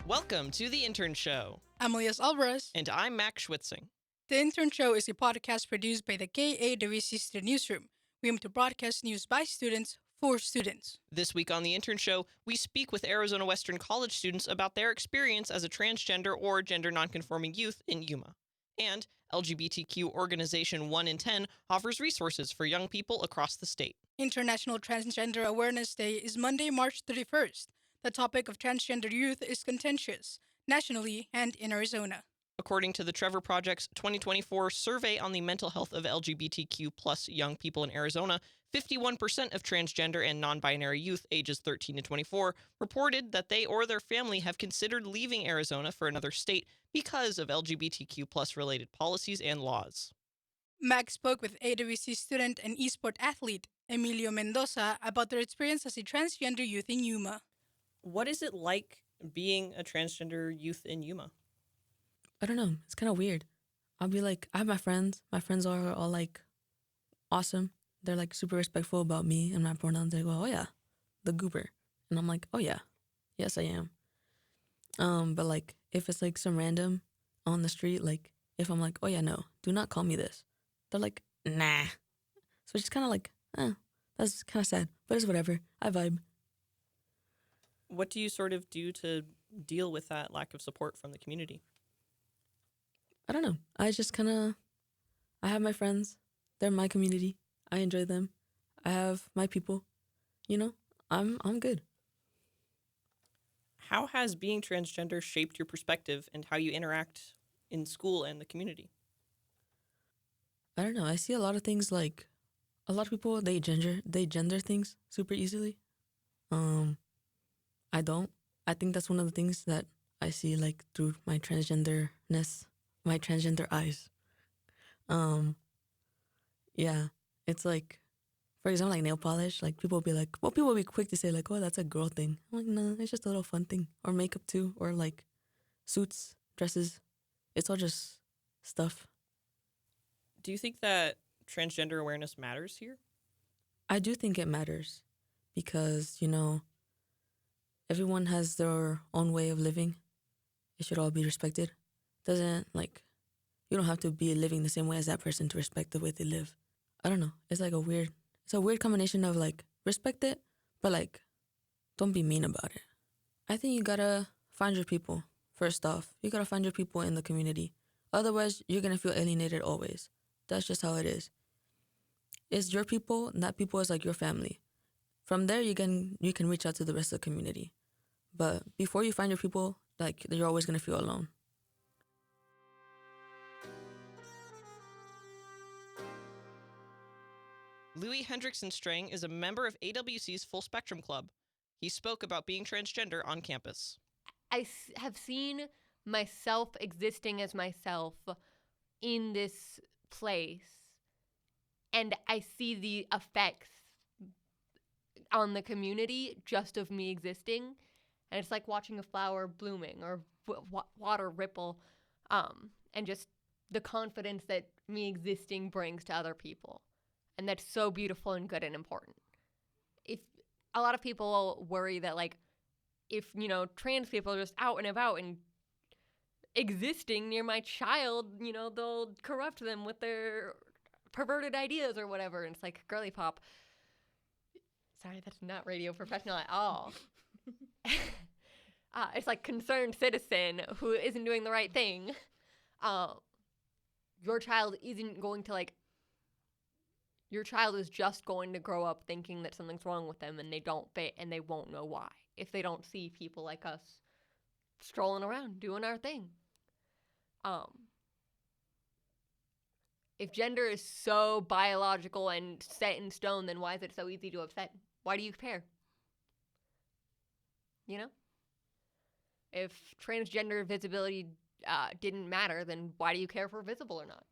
Welcome to the Intern Show. I'm Elias Alvarez. And I'm Max Schwitzing. The Intern Show is a podcast produced by the KAWC Student Newsroom. We aim to broadcast news by students for students. This week on the Intern Show, we speak with Arizona Western College students about their experience as a transgender or gender-nonconforming youth in Yuma. And LGBTQ Organization 1 in 10 offers resources for young people across the state. International Transgender Awareness Day is Monday, March 31st. The topic of transgender youth is contentious, nationally and in Arizona. According to the Trevor Project's 2024 survey on the mental health of LGBTQ plus young people in Arizona, 51% of transgender and non-binary youth ages 13 to 24 reported that they or their family have considered leaving Arizona for another state because of LGBTQ plus related policies and laws. Max spoke with AWC student and esport athlete Emilio Mendoza about their experience as a transgender youth in Yuma. What is it like being a transgender youth in Yuma? I don't know. It's kind of weird. I'll be like, I have my friends. My friends are all like awesome. They're like super respectful about me and my pronouns. They go, oh yeah, the goober. And I'm like, oh yeah, yes I am. But like if it's like some random on the street, like if I'm like, oh yeah, no, do not call me this. They're like, nah. So it's just kind of like, that's kind of sad, but it's whatever. I vibe. What do you sort of do to deal with that lack of support from the community? I don't know. I just kind of, I have my friends. They're my community. I enjoy them. I have my people. You know, I'm good. How has being transgender shaped your perspective and how you interact in school and the community? I don't know. I see a lot of things like, a lot of people, they gender things super easily. I don't. I think that's one of the things that I see like through my transgenderness, my transgender eyes. Yeah, it's like, for example, like nail polish, like people will be like, well, people will be quick to say like, oh, that's a girl thing. I'm like, no, it's just a little fun thing. Or makeup too, or like suits, dresses. It's all just stuff. Do you think that transgender awareness matters here? I do think it matters because, you know, everyone has their own way of living. It should all be respected. Doesn't like, you don't have to be living the same way as that person to respect the way they live. I don't know. It's like it's a weird combination of like, respect it, but like, don't be mean about it. I think you gotta find your people, first off. You gotta find your people in the community. Otherwise, you're gonna feel alienated always. That's just how it is. It's your people, and that people is like your family. From there, you can reach out to the rest of the community. But before you find your people, like, you're always gonna feel alone. Louis Hendrickson-Strang is a member of AWC's Full Spectrum Club. He spoke about being transgender on campus. I have seen myself existing as myself in this place, and I see the effects on the community just of me existing, and it's like watching a flower blooming or water ripple, and just the confidence that me existing brings to other people. And that's so beautiful and good and important. If a lot of people worry that, like, if, you know, trans people are just out and about and existing near my child, you know, they'll corrupt them with their perverted ideas or whatever. And it's like, girly pop. Sorry, that's not radio professional at all. It's like concerned citizen who isn't doing the right thing. Your child isn't going to, like, your child is just going to grow up thinking that something's wrong with them and they don't fit and they won't know why if they don't see people like us strolling around doing our thing. If gender is so biological and set in stone, then why is it so easy to upset? Why do you care? You know? If transgender visibility didn't matter, then why do you care if we're visible or not?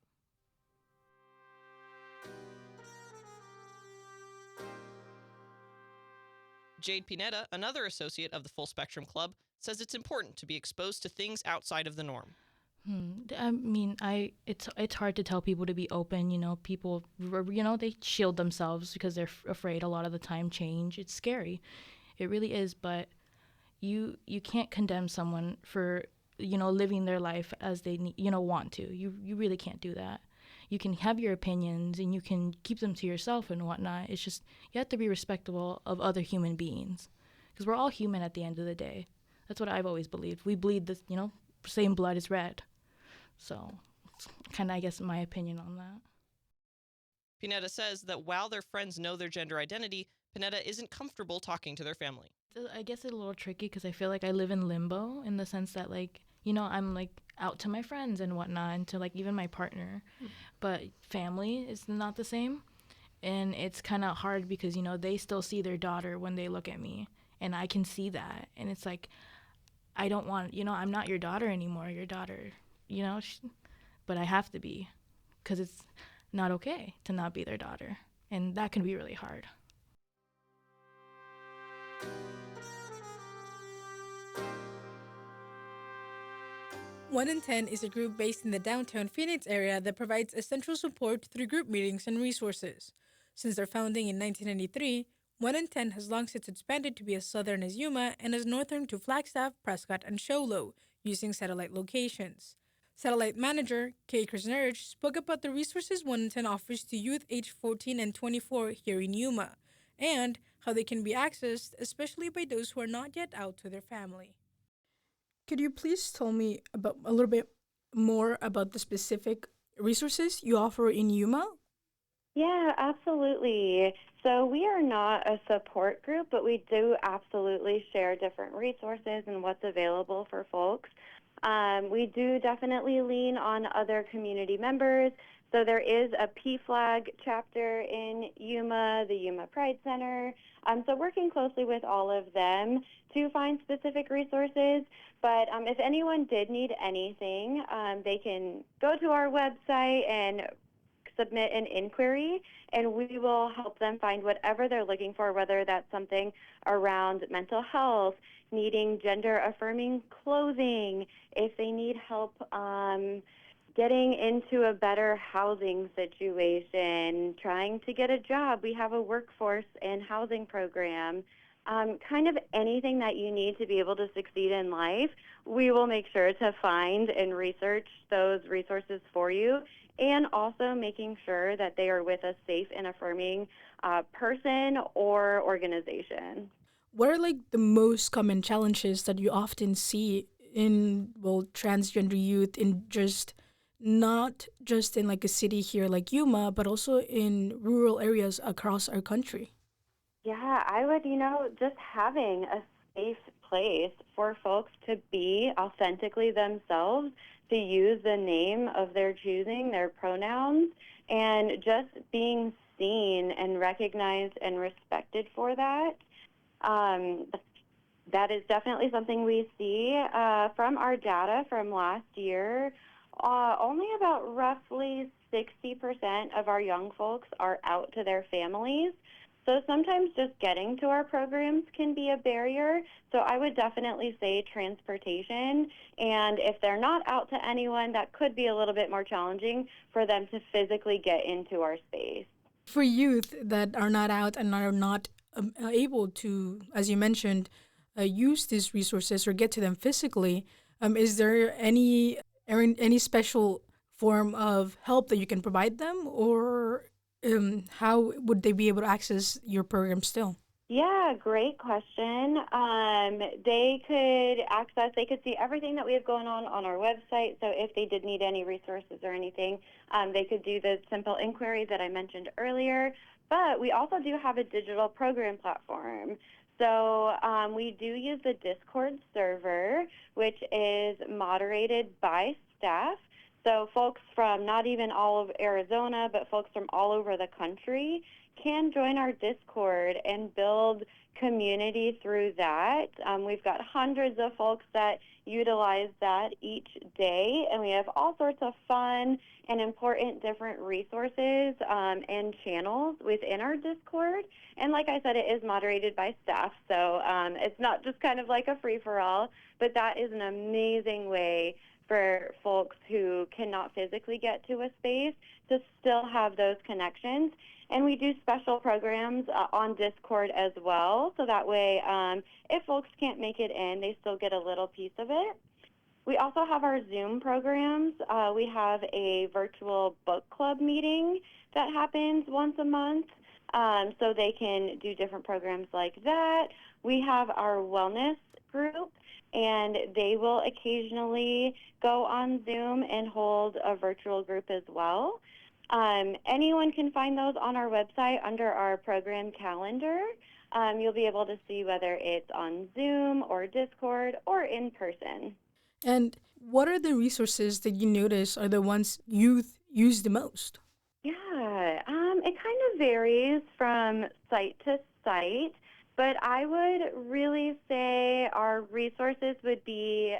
Jade Pineda, another associate of the Full Spectrum Club, says it's important to be exposed to things outside of the norm. I mean, it's hard to tell people to be open. You know, people, they shield themselves because they're afraid a lot of the time. Change, it's scary, it really is. But you can't condemn someone for, living their life as they want to. You really can't do that. You can have your opinions and you can keep them to yourself and whatnot. It's just you have to be respectful of other human beings, because we're all human at the end of the day. That's what I've always believed. We bleed the same blood is red. So it's kind of, I guess, my opinion on that. Pineda says that while their friends know their gender identity, Pineda isn't comfortable talking to their family. I guess it's a little tricky because I feel like I live in limbo in the sense that, like, I'm like out to my friends and whatnot, and to like even my partner, but family is not the same. And it's kind of hard because, they still see their daughter when they look at me, and I can see that. And it's like, I don't want, I'm not your daughter anymore, your daughter, but I have to be, because it's not okay to not be their daughter. And that can be really hard. One in 10 is a group based in the downtown Phoenix area that provides essential support through group meetings and resources. Since their founding in 1993, 1 in 10 has long since expanded to be as southern as Yuma and as northern to Flagstaff, Prescott, and Show Low, using satellite locations. Satellite manager Kay Krisnerich spoke about the resources 1 in 10 offers to youth aged 14 and 24 here in Yuma, and how they can be accessed, especially by those who are not yet out to their family. Could you please tell me about a little bit more about the specific resources you offer in Yuma? Yeah, absolutely. So we are not a support group, but we do absolutely share different resources and what's available for folks. We do definitely lean on other community members. So there is a PFLAG chapter in Yuma, the Yuma Pride Center. So working closely with all of them to find specific resources. But if anyone did need anything, they can go to our website and submit an inquiry, and we will help them find whatever they're looking for, whether that's something around mental health, needing gender-affirming clothing, if they need help getting into a better housing situation, trying to get a job. We have a workforce and housing program. Kind of anything that you need to be able to succeed in life, we will make sure to find and research those resources for you, and also making sure that they are with a safe and affirming person or organization. What are like the most common challenges that you often see in transgender youth in not just in like a city here like Yuma, but also in rural areas across our country? Yeah, I would, just having a safe place for folks to be authentically themselves, to use the name of their choosing, their pronouns, and just being seen and recognized and respected for that. That is definitely something we see from our data from last year. Only about roughly 60% of our young folks are out to their families. So sometimes just getting to our programs can be a barrier. So I would definitely say transportation. And if they're not out to anyone, that could be a little bit more challenging for them to physically get into our space. For youth that are not out and are not able to, as you mentioned, use these resources or get to them physically, is there any special form of help that you can provide them, or how would they be able to access your program still? Yeah, great question. They could see everything that we have going on our website. So if they did need any resources or anything, they could do the simple inquiry that I mentioned earlier. But we also do have a digital program platform. So we do use the Discord server, which is moderated by staff. So folks from not even all of Arizona, but folks from all over the country can join our Discord and build community through that. We've got hundreds of folks that utilize that each day, and we have all sorts of fun and important different resources and channels within our Discord. And like I said, it is moderated by staff, so it's not just kind of like a free-for-all, but that is an amazing way for folks who cannot physically get to a space to still have those connections. And we do special programs on Discord as well, so that way if folks can't make it in, they still get a little piece of it. We also have our Zoom programs. We have a virtual book club meeting that happens once a month, so they can do different programs like that. We have our wellness group, and they will occasionally go on Zoom and hold a virtual group as well. Anyone can find those on our website under our program calendar. You'll be able to see whether it's on Zoom or Discord or in person. And what are the resources that you notice are the ones youth use the most? Yeah, it kind of varies from site to site, but I would really say our resources would be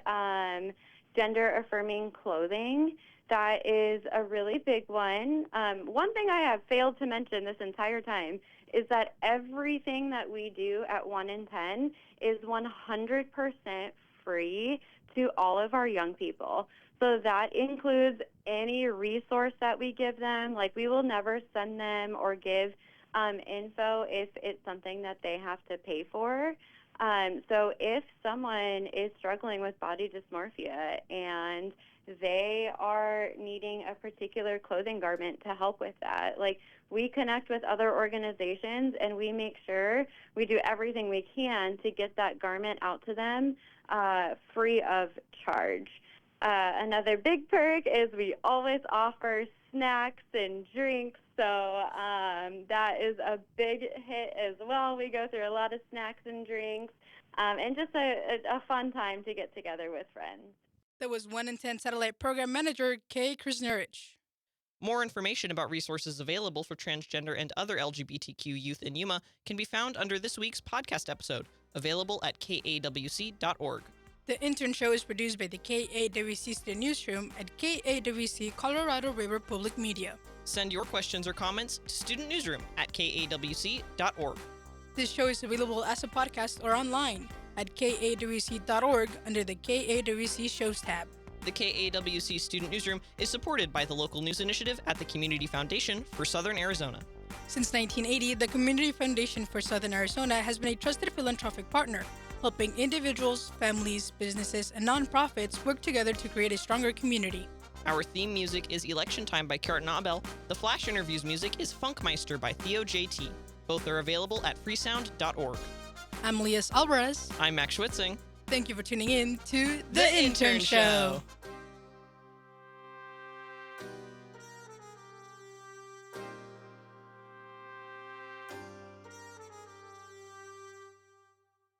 gender-affirming clothing. That is a really big one. One thing I have failed to mention this entire time is that everything that we do at 1 in 10 is 100% free to all of our young people. So that includes any resource that we give them. Like, we will never send them or give info if it's something that they have to pay for. So if someone is struggling with body dysmorphia and they are needing a particular clothing garment to help with that, like, we connect with other organizations and we make sure we do everything we can to get that garment out to them free of charge. Another big perk is we always offer snacks and drinks, so that is a big hit as well. We go through a lot of snacks and drinks, and just a fun time to get together with friends. That was 1 in 10 Satellite Program Manager Kay Krisnerich. More information about resources available for transgender and other LGBTQ youth in Yuma can be found under this week's podcast episode, available at kawc.org. The Intern Show is produced by the KAWC Student Newsroom at KAWC Colorado River Public Media. Send your questions or comments to studentnewsroom@kawc.org. This show is available as a podcast or online at kawc.org under the KAWC Shows tab. The KAWC Student Newsroom is supported by the local news initiative at the Community Foundation for Southern Arizona. Since 1980, the Community Foundation for Southern Arizona has been a trusted philanthropic partner, helping individuals, families, businesses, and nonprofits work together to create a stronger community. Our theme music is Election Time by Kurt Nobel. The Flash Interviews music is Funkmeister by Theo JT. Both are available at freesound.org. I'm Elias Alvarez. I'm Max Schwitzing. Thank you for tuning in to The Intern Show.